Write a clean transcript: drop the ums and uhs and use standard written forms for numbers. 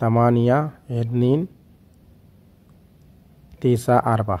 8 2 9 4.